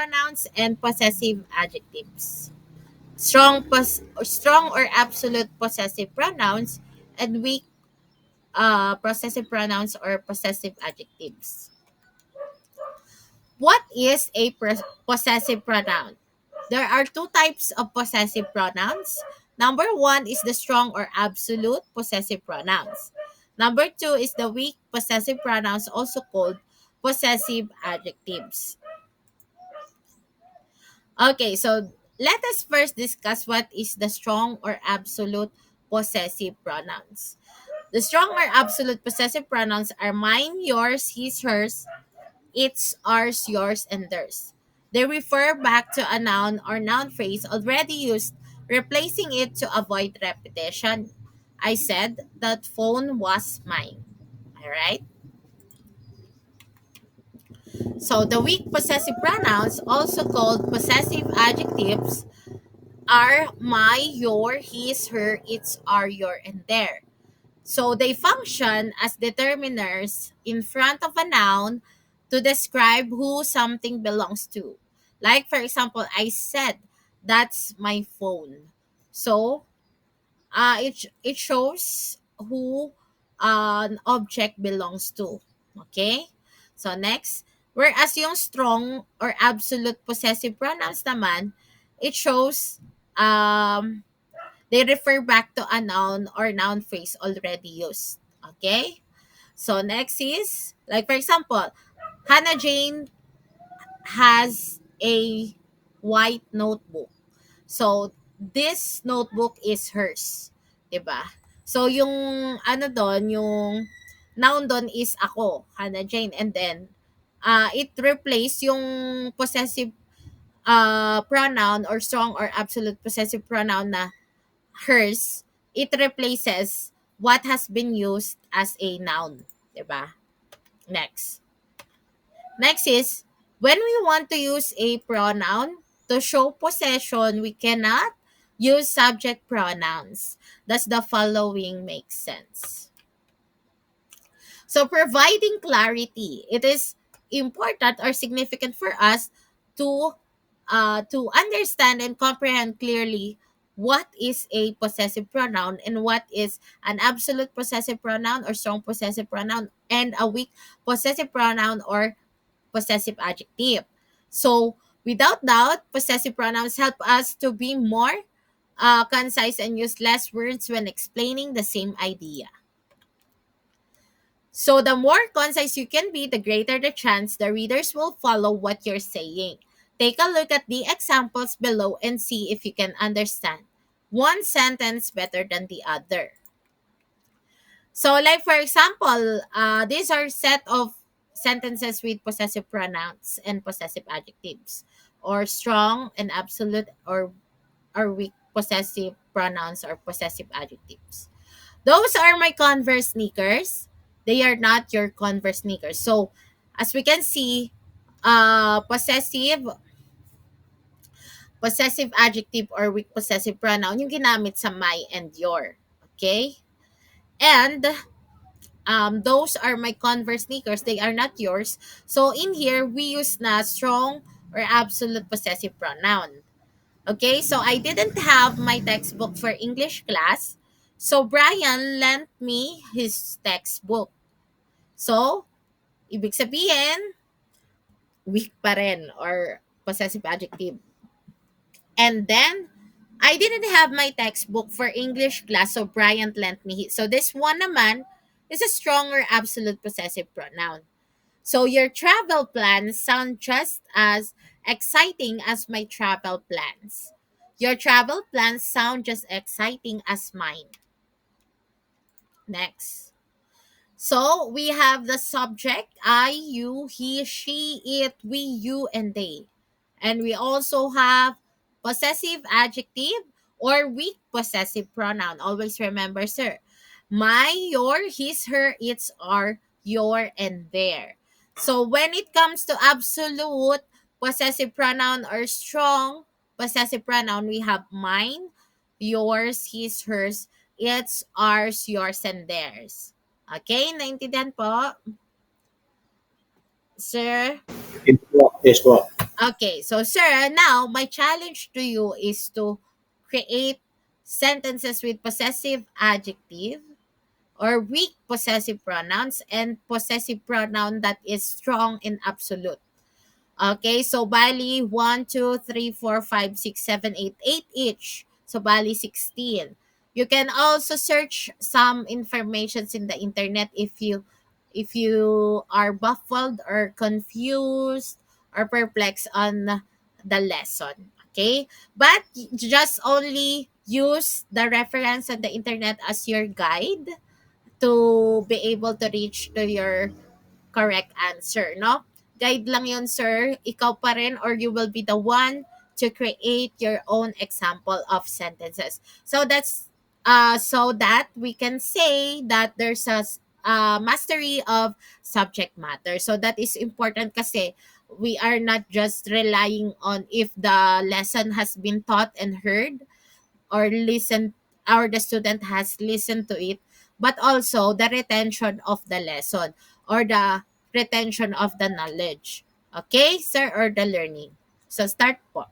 pronouns and possessive adjectives. Strong or absolute possessive pronouns and weak possessive pronouns or possessive adjectives. What is a possessive pronoun? There are two types of possessive pronouns. Number one is the strong or absolute possessive pronouns. Number two is the weak possessive pronouns, also called possessive adjectives. Okay, so let us first discuss what is the strong or absolute possessive pronouns. The strong or absolute possessive pronouns are mine, yours, his, hers, its, ours, yours, and theirs. They refer back to a noun or noun phrase already used, replacing it to avoid repetition. I said that phone was mine. Alright? So the weak possessive pronouns, also called possessive adjectives, are my, your, his, her, its, our, your, and their. So they function as determiners in front of a noun to describe who something belongs to. Like, for example, I said, that's my phone. So it shows who an object belongs to. Okay? So next, whereas yung strong or absolute possessive pronouns naman, it shows they refer back to a noun or noun phrase already used. Okay? So next is, like for example, Hannah Jane has a white notebook. So this notebook is hers. 'Di ba? So yung ano doon, yung noun doon is ako, Hannah Jane, and then it replace yung possessive pronoun or strong or absolute possessive pronoun na hers, it replaces what has been used as a noun. Diba? Next. Next is, when we want to use a pronoun to show possession, we cannot use subject pronouns. Does the following make sense? So, providing clarity, it is important or significant for us to understand and comprehend clearly what is a possessive pronoun and what is an absolute possessive pronoun or strong possessive pronoun and a weak possessive pronoun or possessive adjective. So, without doubt, possessive pronouns help us to be more concise and use less words when explaining the same idea. So, the more concise you can be, the greater the chance the readers will follow what you're saying. Take a look at the examples below and see if you can understand one sentence better than the other. So, like for example, these are set of sentences with possessive pronouns and possessive adjectives, or strong and absolute or weak possessive pronouns or possessive adjectives. Those are my Converse sneakers. They are not your Converse sneakers. So, as we can see, possessive adjective or weak possessive pronoun yung ginamit sa my and your. Okay? And those are my Converse sneakers. They are not yours. So, in here, we use na strong or absolute possessive pronoun. Okay? So, I didn't have my textbook for English class. So, Brian lent me his textbook. So, ibig sabihin, weak pa rin or possessive adjective. And then, I didn't have my textbook for English class, so Brian lent me his. So, this one naman is a stronger absolute possessive pronoun. So, your travel plans sound just as exciting as my travel plans. Your travel plans sound just exciting as mine. Next. So we have the subject I, you, he, she, it, we, you, and they. And we also have possessive adjective or weak possessive pronoun. Always remember, sir. My, your, his, her, its, our, your, and their. So when it comes to absolute possessive pronoun or strong possessive pronoun, we have mine, yours, his, hers, its, ours, yours, and theirs. Okay, naintindihan po, sir? Yes po. Yes po. Okay, so sir, now my challenge to you is to create sentences with possessive adjective or weak possessive pronouns and possessive pronoun that is strong in absolute. Okay, so bali 1, 2, 3, 4, 5, 6, 7, 8, 8 each. So bali 16. You can also search some informations in the internet if you are baffled or confused or perplexed on the lesson. Okay? But just only use the reference on the internet as your guide to be able to reach to your correct answer, no? Guide lang yun, sir. Ikaw pa rin or you will be the one to create your own example of sentences. So that we can say that there's a mastery of subject matter. So that is important kasi we are not just relying on if the lesson has been taught and heard or listened or the student has listened to it, but also the retention of the lesson or the retention of the knowledge. Okay, sir, or the learning. So start po.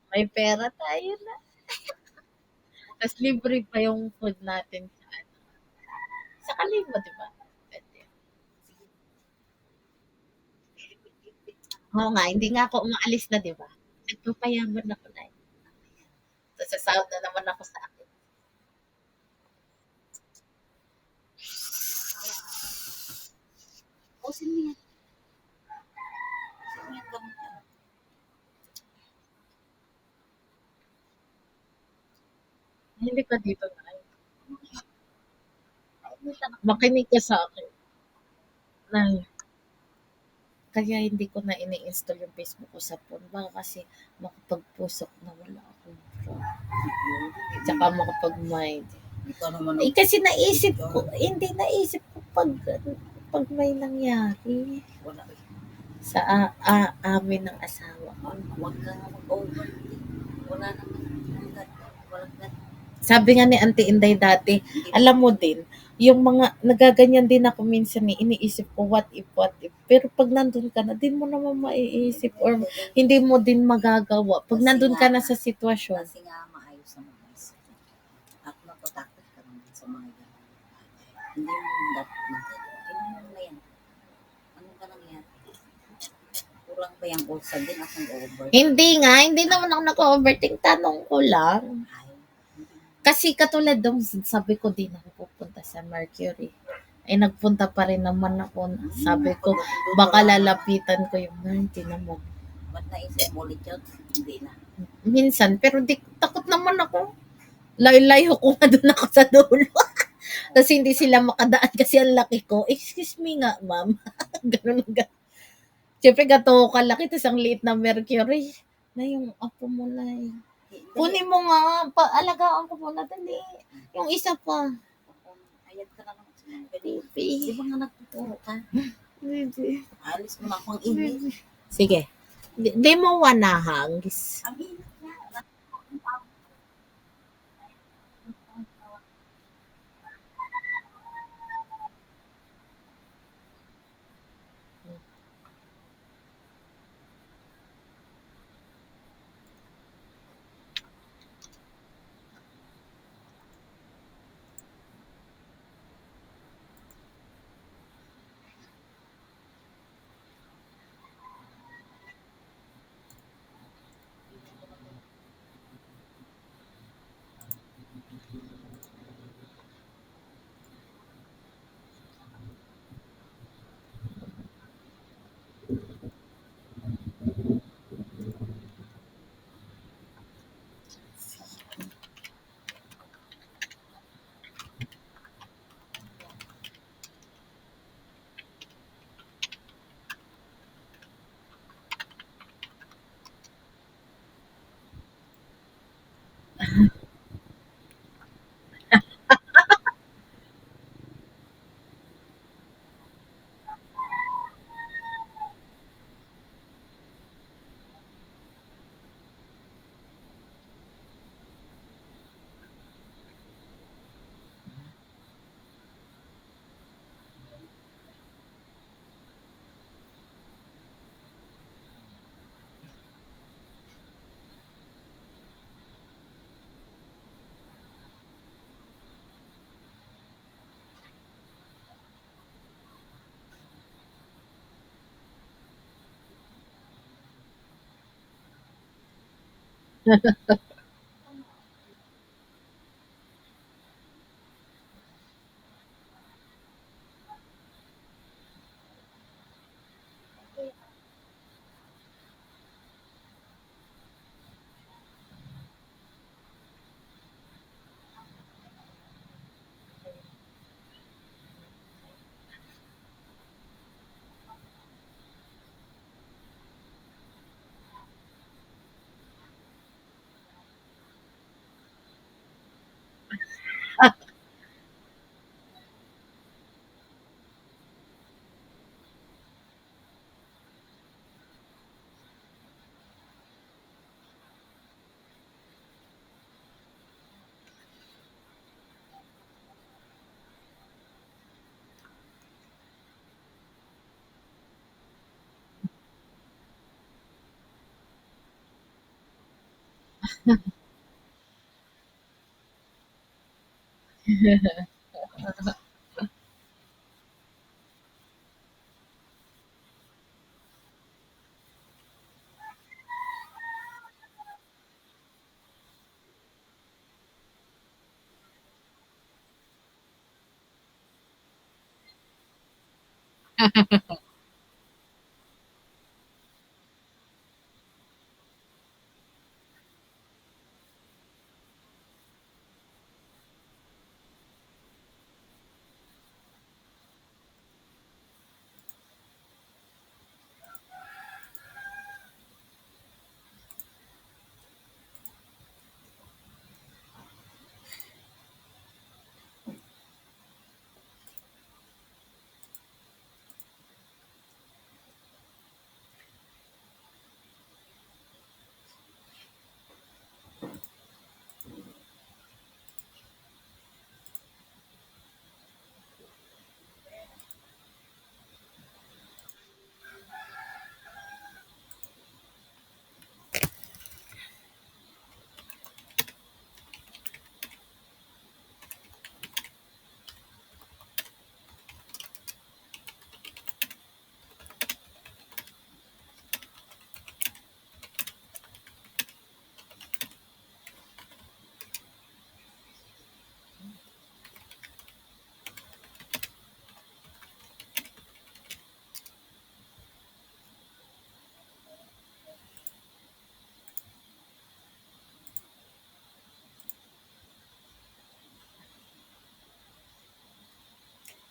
May pera tayo na. Tapos libre pa yung food natin sa Kalima, di ba? Pwede. Oo nga, hindi nga ako umaalis na, di ba? Nagpapayaman ako na. Tapos sasahod na naman ako sa akin. O, sino yan? Sino yan gamot yan? Hindi ka dito na. Makinig ka sa akin. Na, kaya hindi ko na ini-install yung Facebook ko sa phone. Baka kasi makapag-pusok na wala akong phone. Tsaka makapag-mind. Eh, kasi naisip ko, hindi naisip ko pag may nangyari sa amin ng asawa ko. Huwag ka mag-overthink. Wala naman. Walang sabi nga ni Auntie Inday dati, alam mo din, yung mga nagaganyan din ako minsan eh, iniisip ko what if. Pero pag nandun ka na, din mo naman maiisip or hindi mo din magagawa. Pag nandun ka na sa sitwasyon. Kasi nga maayos na mag-isip. At matatakot ka naman sa mga ganyan. Hindi mo dapat magagawa. Hindi mo na yan. Ano ba nangyari? Kulang ba yung ulsa din akong over? Hindi nga, hindi naman ako nag-overthink. Tanong ko lang. Kasi katulad dong sabi ko din ako pupunta sa Mercury. Eh nagpunta pa rin naman ako. Sabi ko, baka lalapitan ko yung hindi naman. Ba't naisip mo ulit yun? Hindi na. Minsan, pero di, takot naman ako. Layo-layo ko nga doon ako sa dulo. Tapos hindi sila makadaan kasi ang laki ko. Excuse me nga, ma'am. Ganun nga. Siyempre, gato kalaki. Tapos ang liit na Mercury. Na yung apo mo na eh. Kunin mo nga, alagaan ko muna, dali. Yung isa pa. Ayad ka na lang sa mga baby. Di ba nga nagtuturo ka? Baby. Alis mo na akong init. Sige. Di mo wanahang. Ang init nga.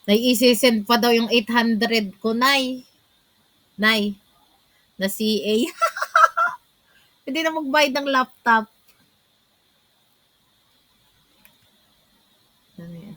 Nai-ise-send pa daw yung 800 ko, Nay. Nay, na CA. Hindi na magbayad ng laptop. Ano yan?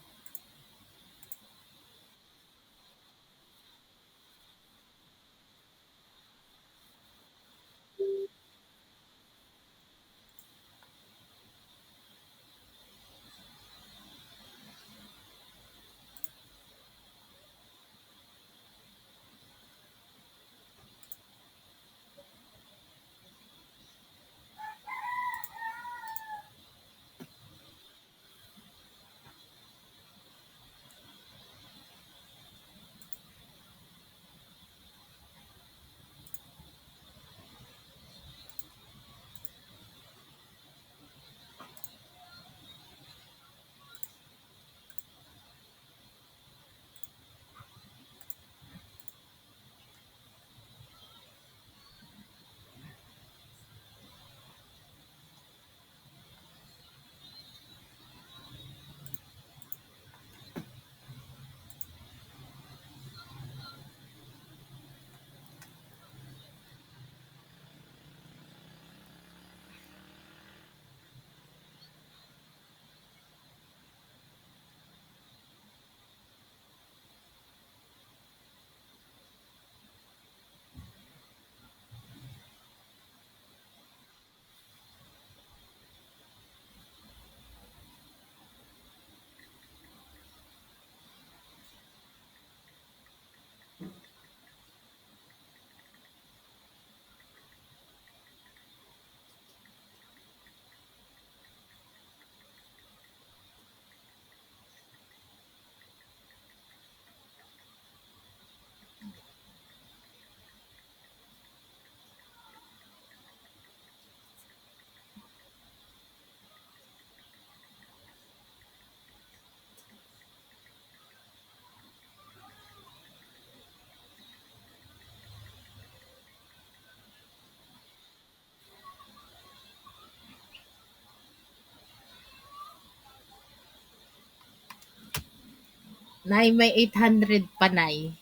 Nay, may 800 pa, Nay.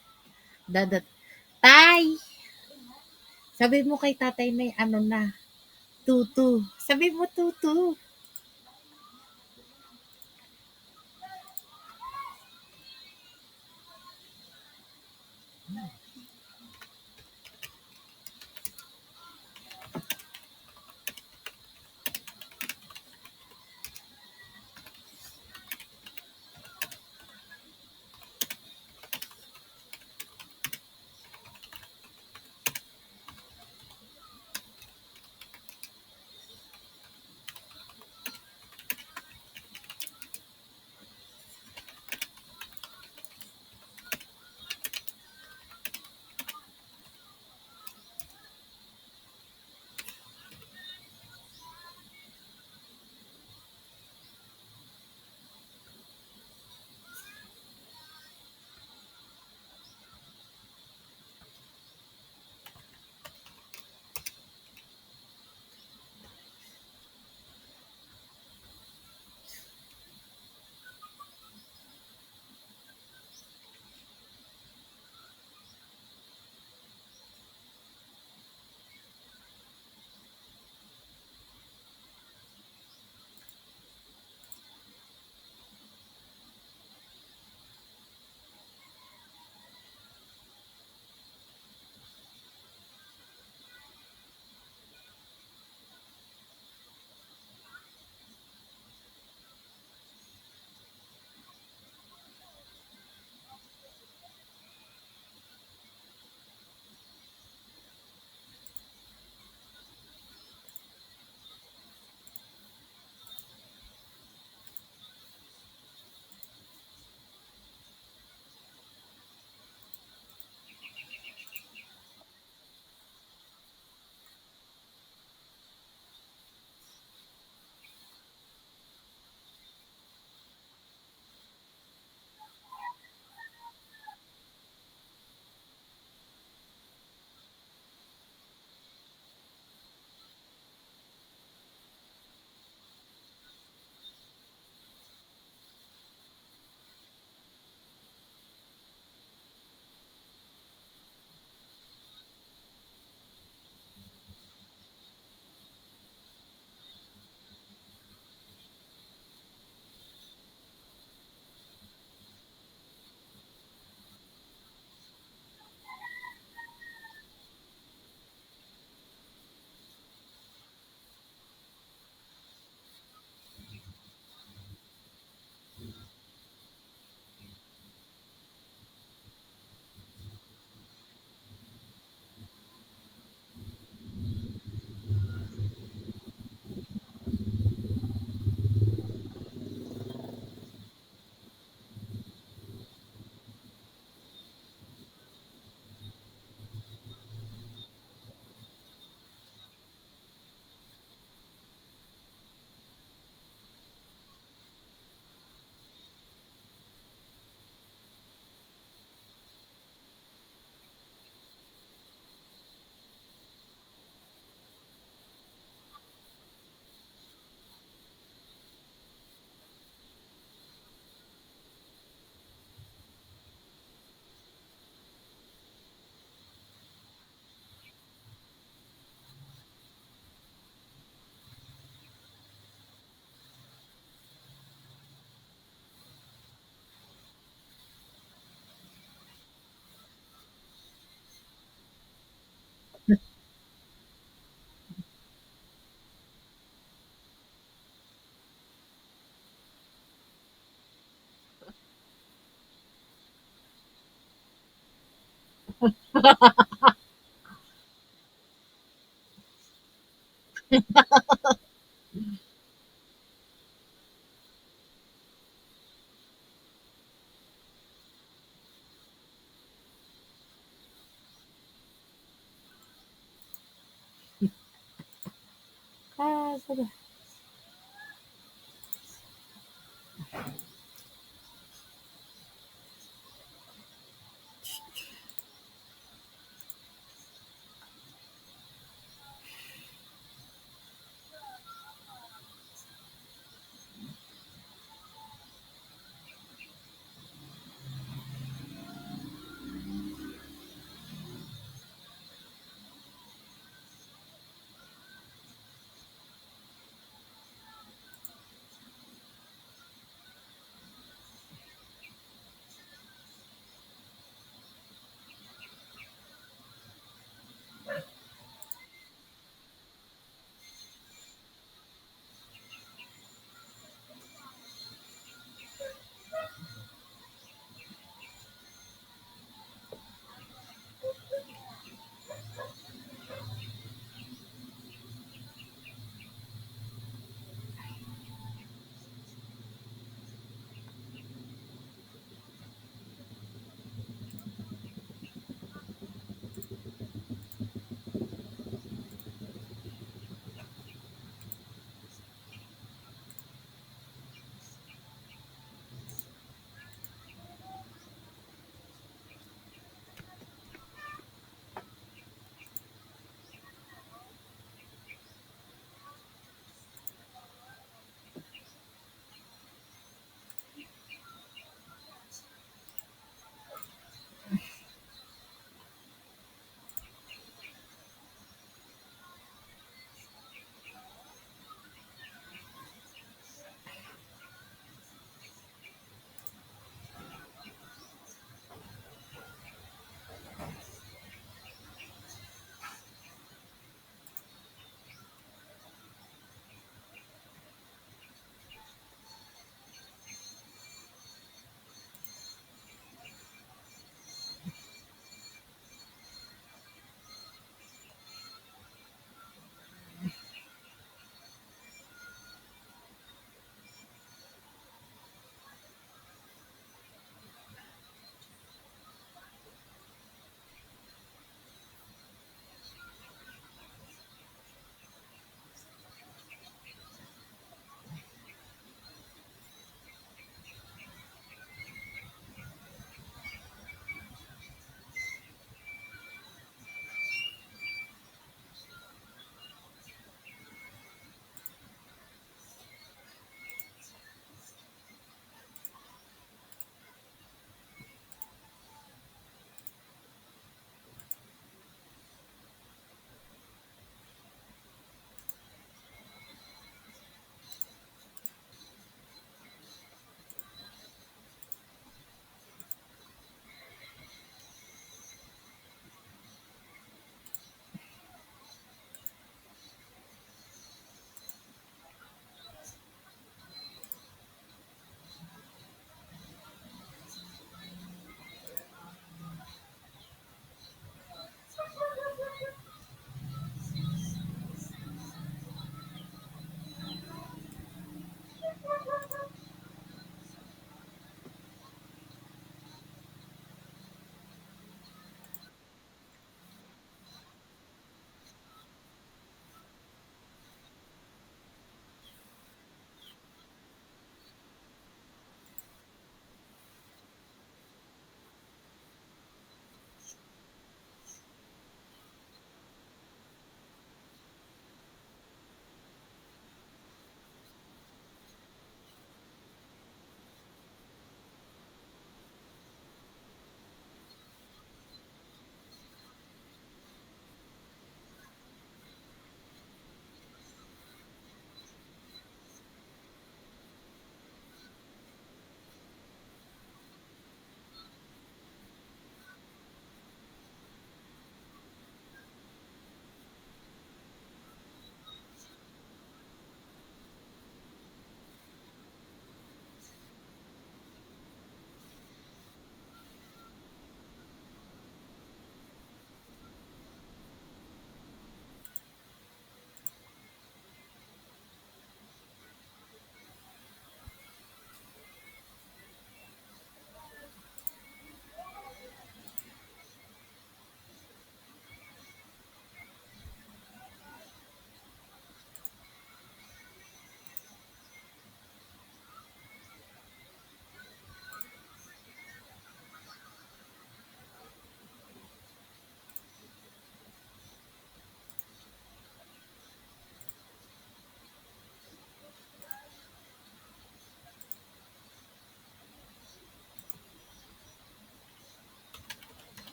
Dadat Tay, sabi mo kay tatay may ano na, tutu. Sabi mo tutu. Ah, sabi.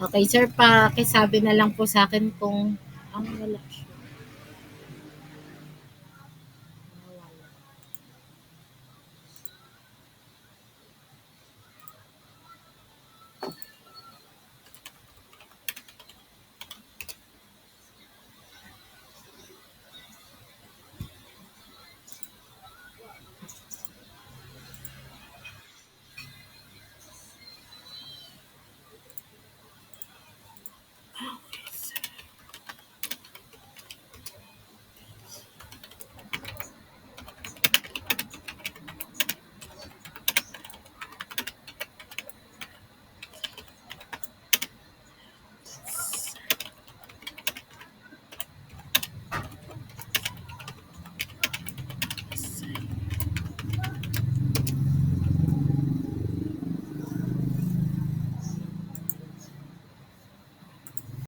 Okay, sir, pakisabi na lang po sa akin kung wala siya.